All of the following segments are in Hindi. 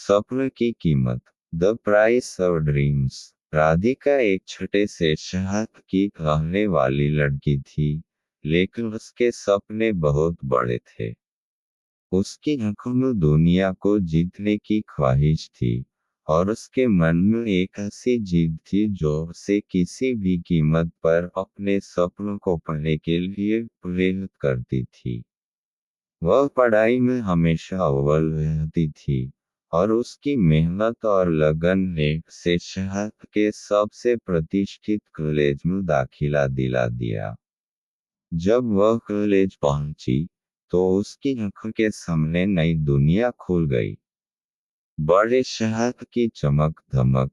स्वप्न की कीमत। The price of dreams. Radhika एक छोटे से शहर की रहने वाली लड़की थी, लेकिन उसके सपने बहुत बड़े थे। उसकी आंखों में दुनिया को जीतने की ख्वाहिश थी, और उसके मन में एक ऐसी जिद थी जो उसे किसी भी कीमत पर अपने सपनों को पाने के लिए प्रेरित करती थी। वह पढ़ाई में हमेशा अव्वल रहती थी, और उसकी मेहनत और लगन ने उसे शहर के सबसे प्रतिष्ठित कॉलेज में दाखिला दिला दिया। जब वह कॉलेज पहुंची, तो उसकी आंखों के सामने नई दुनिया खुल गई। बड़े शहर की चमक धमक,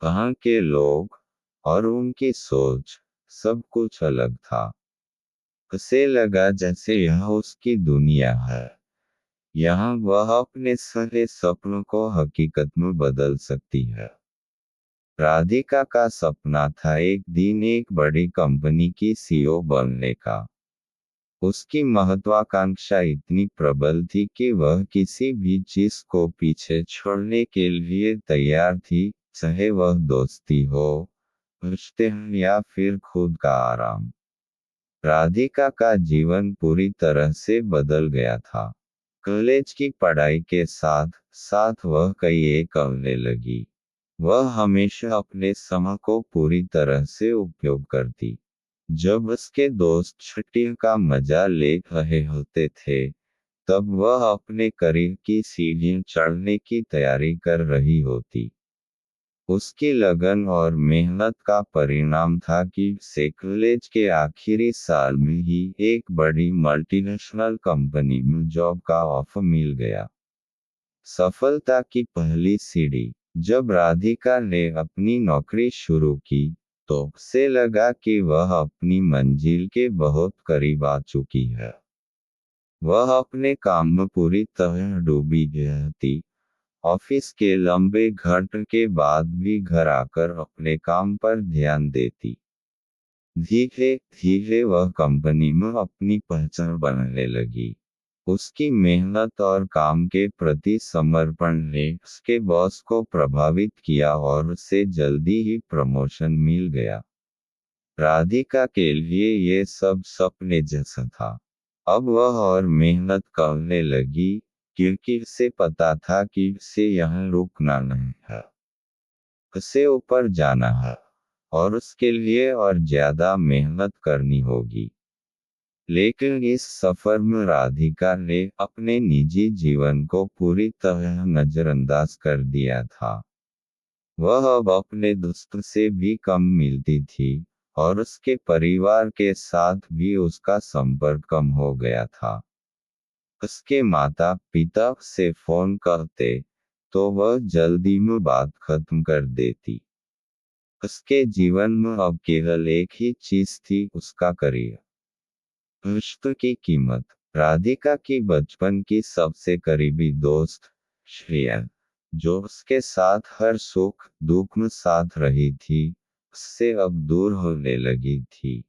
वहाँ के लोग, और उनकी सोच, सब कुछ अलग था। उसे लगा जैसे यह उसकी दुनिया है। यहाँ वह अपने सारे सपनों को हकीकत में बदल सकती है। राधिका का सपना था एक दिन एक बड़ी कंपनी की सीईओ बनने का। उसकी महत्वाकांक्षा इतनी प्रबल थी कि वह किसी भी चीज को पीछे छोड़ने के लिए तैयार थी, चाहे वह दोस्ती हो, रिश्ते हों या फिर खुद का आराम। राधिका का जीवन पूरी तरह से बदल गया था। कॉलेज की पढ़ाई के साथ साथ वह कई एक करने लगी। वह हमेशा अपने समय को पूरी तरह से उपयोग करती। जब उसके दोस्त छुट्टियों का मजा ले रहे होते थे, तब वह अपने करियर की सीढ़ियां चढ़ने की तैयारी कर रही होती। उसकी लगन और मेहनत का परिणाम था कि उसे कॉलेज के आखिरी साल में ही एक बड़ी मल्टीनेशनल कंपनी में जॉब का ऑफर मिल गया। सफलता की पहली सीढ़ी। जब राधिका ने अपनी नौकरी शुरू की, तो उसे लगा कि वह अपनी मंजिल के बहुत करीब आ चुकी है। वह अपने काम में पूरी तरह डूबी रहती, ऑफिस के लंबे घंटे के बाद भी घर आकर अपने काम पर ध्यान देती। धीरे धीरे वह कंपनी में अपनी पहचान बनाने लगी। उसकी मेहनत और काम के प्रति समर्पण ने उसके बॉस को प्रभावित किया और उसे जल्दी ही प्रमोशन मिल गया। राधिका के लिए ये सब सपने जैसा था। अब वह और मेहनत करने लगी, क्योंकि उसे पता था कि उसे यहाँ रुकना नहीं है। उसे ऊपर जाना है, और उसके लिए और ज्यादा मेहनत करनी होगी। लेकिन इस सफर में राधिका ने अपने निजी जीवन को पूरी तरह नजरअंदाज कर दिया था। वह अब अपने दोस्तों से भी कम मिलती थी, और उसके परिवार के साथ भी उसका संपर्क कम हो गया था। उसके माता पिता से फोन करते, तो वह जल्दी में बात खत्म कर देती। उसके जीवन में अब केवल एक ही चीज थी, उसका करियर। रिश्तों की कीमत। राधिका की बचपन की सबसे करीबी दोस्त श्रेया, जो उसके साथ हर सुख दुख में साथ रही थी, उससे अब दूर होने लगी थी।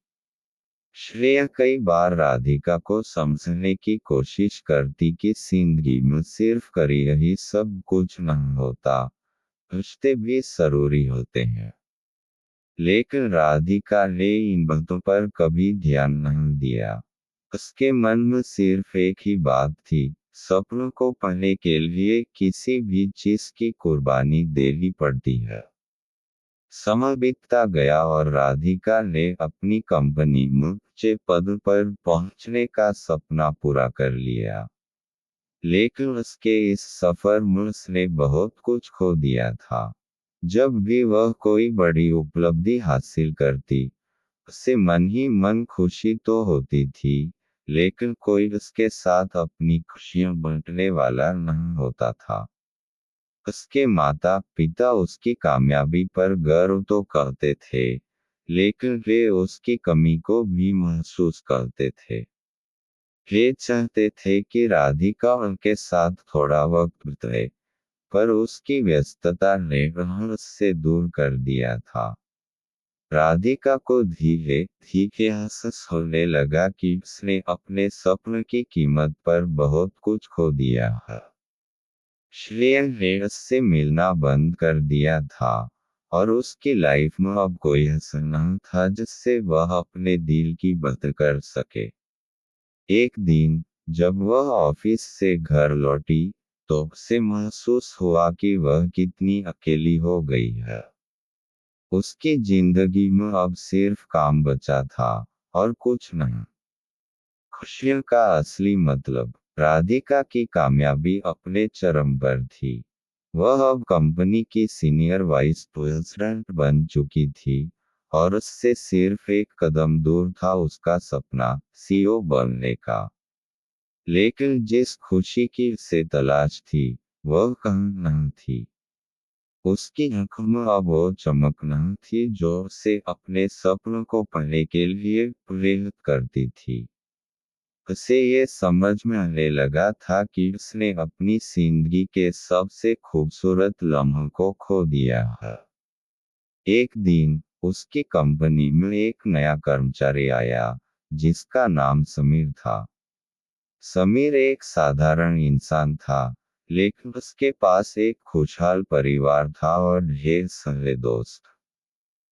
श्रेया कई बार राधिका को समझने की कोशिश करती कि जिंदगी में सिर्फ करियर ही सब कुछ नहीं होता, रिश्ते भी जरूरी होते हैं। लेकिन राधिका ने इन बातों पर कभी ध्यान नहीं दिया। उसके मन में सिर्फ एक ही बात थी, सपनों को पाने के लिए किसी भी चीज की कुर्बानी देनी पड़ती है। समय बीतता गया और राधिका ने अपनी कंपनी में ऊंचे पद पर पहुंचने का सपना पूरा कर लिया। लेकिन उसके इस सफर में उसने बहुत कुछ खो दिया था। जब भी वह कोई बड़ी उपलब्धि हासिल करती, उसे मन ही मन खुशी तो होती थी, लेकिन कोई उसके साथ अपनी खुशियां बांटने वाला नहीं होता था। उसके माता पिता उसकी कामयाबी पर गर्व तो करते थे, लेकिन वे उसकी कमी को भी महसूस करते थे। वे चाहते थे कि राधिका उनके साथ थोड़ा वक्त बिताए, पर उसकी व्यस्तता ने उन्हें उससे दूर कर दिया था। राधिका को धीरे धीरे एहसास होने लगा कि उसने अपने सपने की कीमत पर बहुत कुछ खो दिया है। श्रेयन ने उससे मिलना बंद कर दिया था, और उसकी लाइफ में अब कोई ऐसा नहीं था जिससे वह अपने दिल की बात कर सके। एक दिन जब वह ऑफिस से घर लौटी, तो उसे महसूस हुआ कि वह कितनी अकेली हो गई है। उसकी जिंदगी में अब सिर्फ काम बचा था, और कुछ नहीं। खुशियों का असली मतलब। राधिका की कामयाबी अपने चरम पर थी। वह अब कंपनी की सीनियर वाइस प्रेसिडेंट बन चुकी थी, और उससे सिर्फ एक कदम दूर था उसका सपना सीईओ बनने का। लेकिन जिस खुशी की उसे तलाश थी, वह कहीं नहीं थी। उसकी आंखों में अब वो चमक नहीं थी जो उसे अपने सपनों को पाने के लिए प्रेरित करती थी। उसे ये समझ में आने लगा था कि उसने अपनी जिंदगी के सबसे खूबसूरत लम्हों को खो दिया है। एक दिन उसकी कंपनी में एक नया कर्मचारी आया, जिसका नाम समीर था। समीर एक साधारण इंसान था, लेकिन उसके पास एक खुशहाल परिवार था और ढेर सारे दोस्त।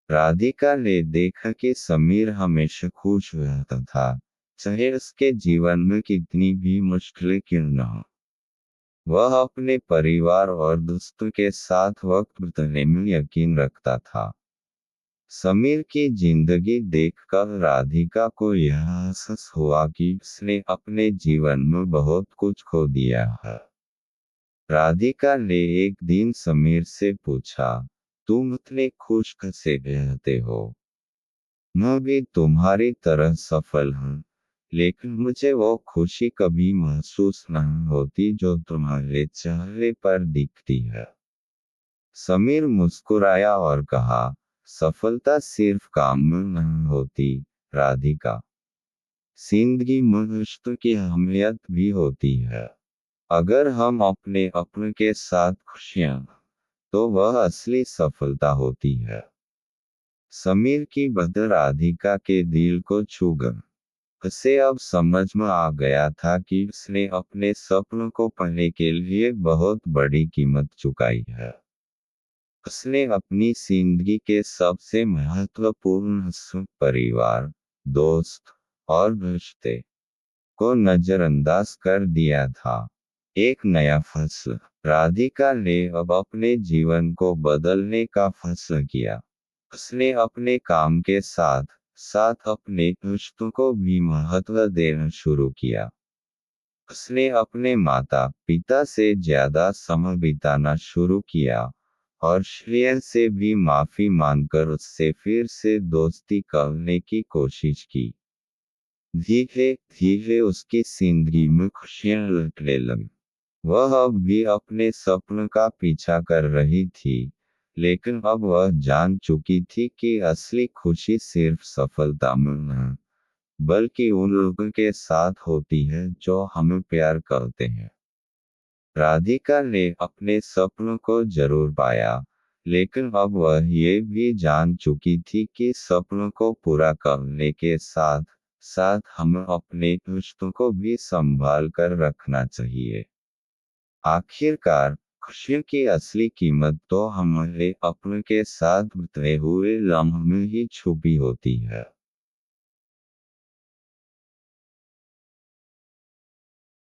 राधिका ने देखा कि समीर हमेशा खुश रहता था, चाहे उसके जीवन में कितनी भी मुश्किलें क्यों न हो। वह अपने परिवार और दोस्तों के साथ वक्त बिताने में यकीन रखता था। समीर की जिंदगी देखकर राधिका को यह एहसास हुआ कि उसने अपने जीवन में बहुत कुछ खो दिया है। राधिका ने एक दिन समीर से पूछा, तुम इतने खुश कैसे रहते हो? मैं भी तुम्हारी तरह सफल हूँ, लेकिन मुझे वो खुशी कभी महसूस नहीं होती जो तुम्हारे चेहरे पर दिखती है। समीर मुस्कुराया और कहा, सफलता सिर्फ काम में नहीं होती, राधिका। जिंदगी में रिश्तों की अहमियत भी होती है। अगर हम अपने अपने के साथ खुशियाँ, तो वह असली सफलता होती है। समीर की बात राधिका के दिल को छू गई। उसे अब समझ में आ गया था कि उसने अपने सपनों को पाने के लिए बहुत बड़ी कीमत चुकाई है। उसने अपनी जिंदगी के सबसे महत्वपूर्ण हिस्सों परिवार, दोस्त और रिश्ते को नजरअंदाज कर दिया था। एक नया फैसला। राधिका ने अब अपने जीवन को बदलने का फैसला किया। उसने अपने काम के साथ साथ अपने रिश्तों को भी महत्व देना शुरू किया। उसने अपने माता पिता से ज्यादा समय बिताना शुरू किया, और श्रेयस से भी माफी मांगकर उससे फिर से दोस्ती करने की कोशिश की। धीरे धीरे उसकी जिंदगी में खुशियां लौटने लगी। वह अब भी अपने सपनों का पीछा कर रही थी, लेकिन अब वह जान चुकी थी कि असली खुशी सिर्फ सफलता में नहीं, बल्कि उन लोगों के साथ होती है जो हमें प्यार करते हैं। राधिका ने अपने सपनों को जरूर पाया, लेकिन अब वह ये भी जान चुकी थी कि सपनों को पूरा करने के साथ साथ हमें अपने रिश्तों को भी संभाल कर रखना चाहिए। आखिरकार, खुशियों की असली कीमत तो हमारे अपनों के साथ बिताए हुए लम्हों में ही छुपी होती है।